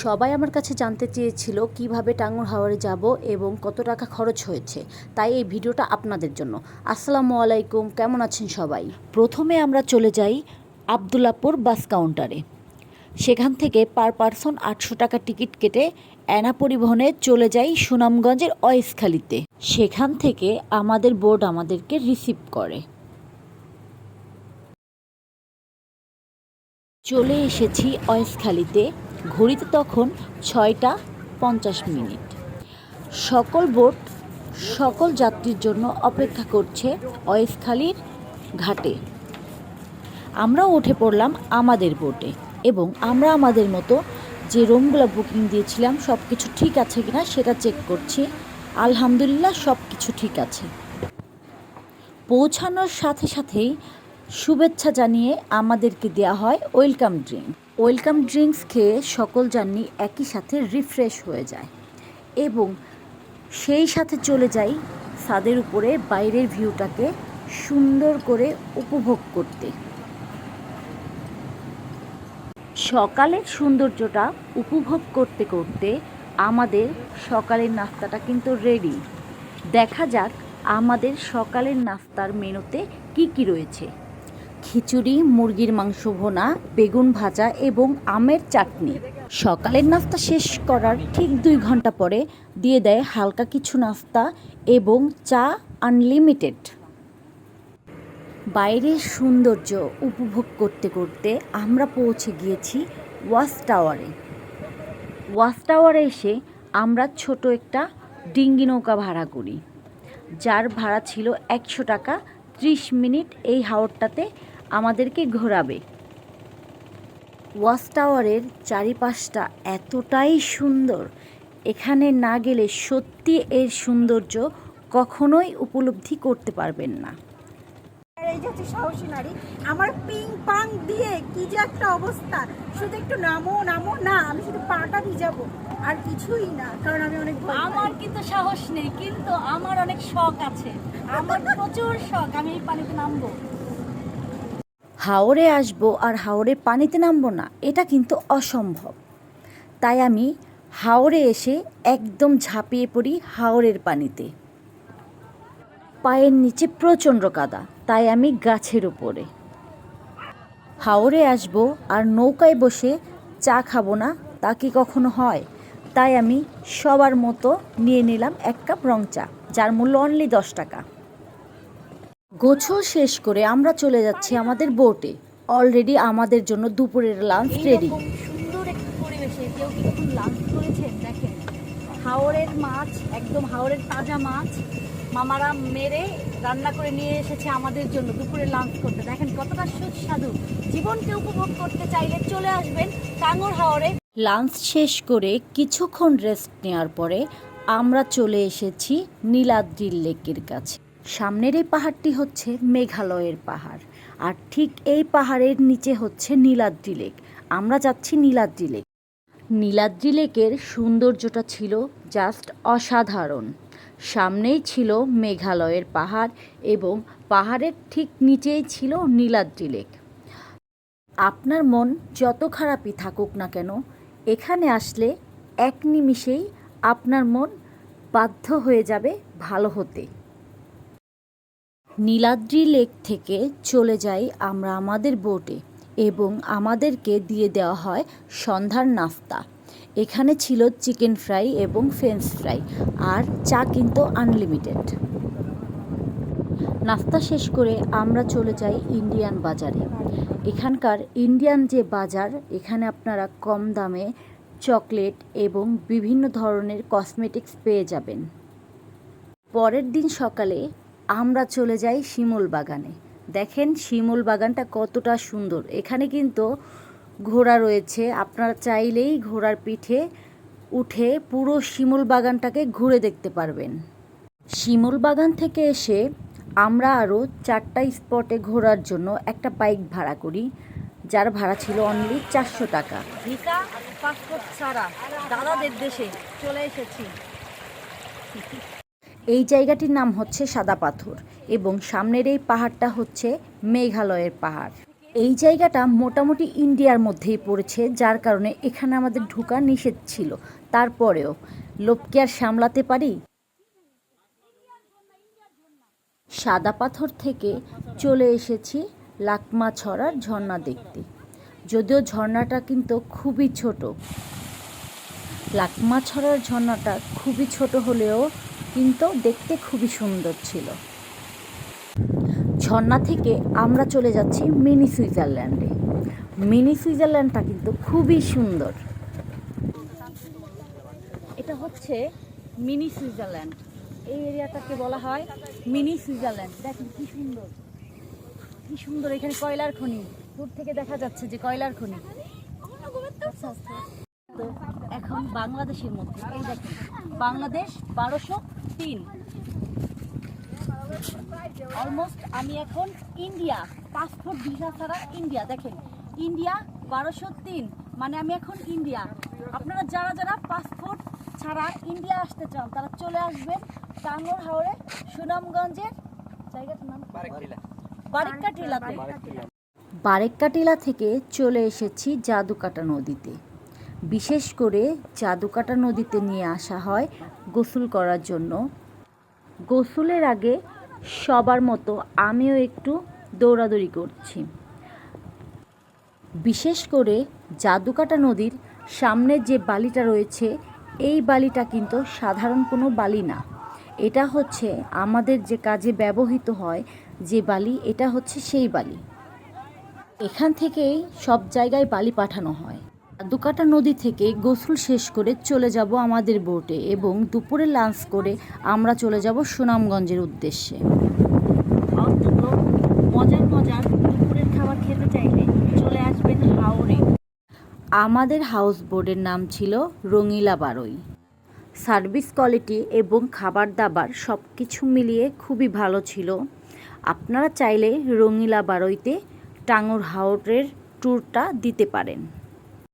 সবাই আমার কাছে জানতে চেয়েছিল কিভাবে টাঙ্গুর হাওরে যাব এবং কত টাকা খরচ হয়েছে, তাই এই ভিডিওটা আপনাদের জন্য। আসসালামু আলাইকুম, কেমন আছেন সবাই? প্রথমে আমরা চলে যাই আবদুল্লাপুর বাস কাউন্টারে। সেখান থেকে পার পারসন 800 টাকা টিকিট কেটে অ্যানা পরিবহনে চলে যাই সুনামগঞ্জের অয়েসখালীতে। সেখান থেকে আমাদের বোর্ড আমাদেরকে রিসিভ করে। চলে এসেছি অয়েসখালীতে। ঘড়িতে তখন 6টা 50 মিনিট। সকল বোট সকল যাত্রীর জন্য অপেক্ষা করছে অয়েসখালীর ঘাটে। আমরাও উঠে পড়লাম আমাদের বোটে এবং আমরা আমাদের মতো যে রুমগুলো বুকিং দিয়েছিলাম সব কিছু ঠিক আছে কিনা সেটা চেক করছি। আলহামদুলিল্লাহ সব কিছু ঠিক আছে। পৌঁছানোর সাথে সাথেই শুভেচ্ছা জানিয়ে আমাদেরকে দেওয়া হয় ওয়েলকাম ড্রিঙ্ক। ওয়েলকাম ড্রিঙ্কস খেয়ে সকল জার্নি একই সাথে রিফ্রেশ হয়ে যায় এবং সেই সাথে চলে যাই ছাদের উপরে বাইরের ভিউটাকে সুন্দর করে উপভোগ করতে। সকালের সৌন্দর্যটা উপভোগ করতে করতে আমাদের সকালের নাস্তাটা কিন্তু রেডি। দেখা যাক আমাদের সকালের নাস্তার মেনুতে কি কি রয়েছে। খিচুড়ি, মুরগির মাংস ভুনা, বেগুন ভাজা এবং আমের চাটনি। সকালের নাস্তা শেষ করার ঠিক 2 ঘন্টা পরে দিয়ে দেয় হালকা কিছু নাস্তা এবং চা আনলিমিটেড। বাইরের সৌন্দর্য উপভোগ করতে করতে আমরা পৌঁছে গিয়েছি ওয়াচ টাওয়ারে। ওয়াচ টাওয়ারে এসে আমরা ছোট একটা ডিঙ্গি নৌকা ভাড়া করি, যার ভাড়া ছিল 100 টাকা। 30 মিনিট এই হাওরটাতে আমাদেরকে ঘোরাবে। ওয়াচ টাওয়ারের চারিপাশটা এতটাই সুন্দর, এখানে না গেলে সত্যি এর সৌন্দর্য কখনোই উপলব্ধি করতে পারবেন না। এই যে হচ্ছে সাহসী নারী, আমার পিং পাং দিয়ে কি যে একটা অবস্থা। শুধু একটু নামো নামো না, আমি শুধু পাটা ভিজাবো আর কিছুই না, কারণ আমি অনেক ভয় পাই। আমার কিন্তু সাহস নেই, কিন্তু আমার অনেক শখ আছে। আমার প্রচুর শখ, আমি এই পানিতে নামবো। হাওরে আসবো আর হাওরের পানিতে নামবো না, এটা কিন্তু অসম্ভব। তাই আমি হাওরে এসে একদম ঝাঁপিয়ে পড়ি হাওরের পানিতে। পায়ের নিচে প্রচণ্ড কাদা, তাই আমি গাছের উপরে। হাওরে আসবো আর নৌকায় বসে চা খাবো না, তা কি কখনো হয়? তাই আমি সবার মতো নিয়ে নিলাম 1 কাপ রং চা, যার মূল্য অনলি 10 টাকা। গোছল শেষ করে আমরা চলে যাচ্ছি আমাদের বোটে। অলরেডি আমাদের জন্য দুপুরের লাঞ্চ রেডি। এইরকম সুন্দর একটা পরিবেশে কেউ কি কখন লাঞ্চ করেছেন? দেখেন, হাওরের মাছ, একদম হাওরের তাজা মাছ মামারা মেরে রান্না করে নিয়ে এসেছে আমাদের জন্য দুপুরে লাঞ্চ করতে। দেখেন কতটা সুস্বাদু। জীবনকে উপভোগ করতে চাইলে চলে আসবেন টাঙ্গুর হাওরে। লাঞ্চ শেষ করে কিছুক্ষণ রেস্ট নেওয়ার পরে আমরা চলে এসেছি নীলাদ্রি লেকের কাছে। সামনের এই পাহাড়টি হচ্ছে মেঘালয়ের পাহাড়, আর ঠিক এই পাহাড়ের নিচে হচ্ছে নীলাদ্রি লেক। আমরা যাচ্ছি নীলাদ্রি লেক। নীলাদ্রি লেকের সৌন্দর্যটা ছিল জাস্ট অসাধারণ। সামনেই ছিল মেঘালয়ের পাহাড় এবং পাহাড়ের ঠিক নিচেই ছিল নীলাদ্রি লেক। আপনার মন যত খারাপই থাকুক না কেন, এখানে আসলে এক নিমিষেই আপনার মন বাধ্য হয়ে যাবে ভালো হতে। নীলাদ্রি লেক থেকে চলে যাই আমরা আমাদের বোটে এবং আমাদেরকে দিয়ে দেওয়া হয় সন্ধ্যার নাস্তা। এখানে ছিল চিকেন ফ্রাই এবং ফ্রেঞ্চ ফ্রাই, আর চা কিন্তু আনলিমিটেড। নাস্তা শেষ করে আমরা চলে যাই ইন্ডিয়ান বাজারে। এখানকার ইন্ডিয়ান যে বাজার, এখানে আপনারা কম দামে চকলেট এবং বিভিন্ন ধরনের কসমেটিক্স পেয়ে যাবেন। পরের দিন সকালে আমরা চলে যাই শিমুল বাগানে। দেখেন শিমুল বাগানটা কতটা সুন্দর। এখানে কিন্তু ঘোড়া রয়েছে, আপনারা চাইলেই ঘোড়ার পিঠে উঠে পুরো শিমুল বাগানটাকে ঘুরে দেখতে পারবেন। শিমুল বাগান থেকে এসে আমরা আরও 4টা স্পটে ঘোরার জন্য একটা বাইক ভাড়া করি, যার ভাড়া ছিল অনলি 400 টাকা। ভিসা পাসপোর্ট ছাড়া দাদাদের দেশে চলে এসেছি। এই জায়গাটির নাম হচ্ছে সাদা পাথর এবং সামনের এই পাহাড়টা হচ্ছে মেঘালয়ের পাহাড়। এই জায়গাটা মোটামুটি ইন্ডিয়ার মধ্যেই পড়েছে, যার কারণে এখানে আমাদের ঢোকা নিষেধ ছিল। তারপরেও লোককে আর সামলাতে পারি। সাদা পাথর থেকে চলে এসেছি লাকমাছড়ার ঝর্ণা দেখতে। যদিও ঝর্ণাটা কিন্তু খুবই ছোট। লাকমাছড়ার ঝর্ণাটা খুবই ছোট হলেও কিন্তু দেখতে খুবই সুন্দর ছিল। ঝর্ণা থেকে আমরা চলে যাচ্ছি মিনি সুইজারল্যান্ডে। মিনি সুইজারল্যান্ডটা কিন্তু খুবই সুন্দর। এটা হচ্ছে মিনি সুইজারল্যান্ড। এই এরিয়াটাকে বলা হয় মিনি সুইজারল্যান্ড। দেখেন কি সুন্দর, কি সুন্দর। এখানে কয়লার খনি, দূর থেকে দেখা যাচ্ছে যে কয়লার খনি। তো এখন বাংলাদেশের মধ্যে এই দেখেন, বাংলাদেশ 1203। অলমোস্ট আমি এখন ইন্ডিয়া, পাসপোর্ট ভিসা ছাড়া ইন্ডিয়া। দেখেন ইন্ডিয়া 1203, মানে আমি এখন ইন্ডিয়া। আপনারা যারা যারা পাসপোর্ট ছাড়া ইন্ডিয়া আসতে চান তারা চলে আসবেন টাঙ্গুর হাওরে, সুনামগঞ্জের জায়গাটার নাম বারিক্কা টিলাতে। বারেক্কা টিলা থেকে চলে এসেছি জাদুকাটা নদীতে। বিশেষ করে জাদুকাটা নদীতে নিয়ে আসা হয় গোসল করার জন্য। গোসলের আগে সবার মতো আমিও একটু দৌড়াদৌড়ি করছি। বিশেষ করে জাদুকাটা নদীর সামনে যে বালিটা রয়েছে, এই বালিটা কিন্তু সাধারণ কোনো বালি না। এটা হচ্ছে আমাদের যে কাজে ব্যবহৃত হয় যে বালি, এটা হচ্ছে সেই বালি। এখান থেকেই সব জায়গায় বালি পাঠানো হয়। জাদুকাটা নদী থেকে গোসল শেষ করে চলে যাব আমাদের বোটে এবং দুপুরে লাঞ্চ করে আমরা চলে যাব সুনামগঞ্জের উদ্দেশ্যে। অন্তত মজার মজার দুপুরের খাবার খেতে চাইলে চলে আসবেন হাওরে। আমাদের হাউস বোটের নাম ছিল রঙিলা বারোই। সার্ভিস কোয়ালিটি এবং খাবার দাবার সব কিছু মিলিয়ে খুবই ভালো ছিল। আপনারা চাইলে রঙিলা বারোইতে টাঙ্গুর হাওরের ট্যুরটা দিতে পারেন।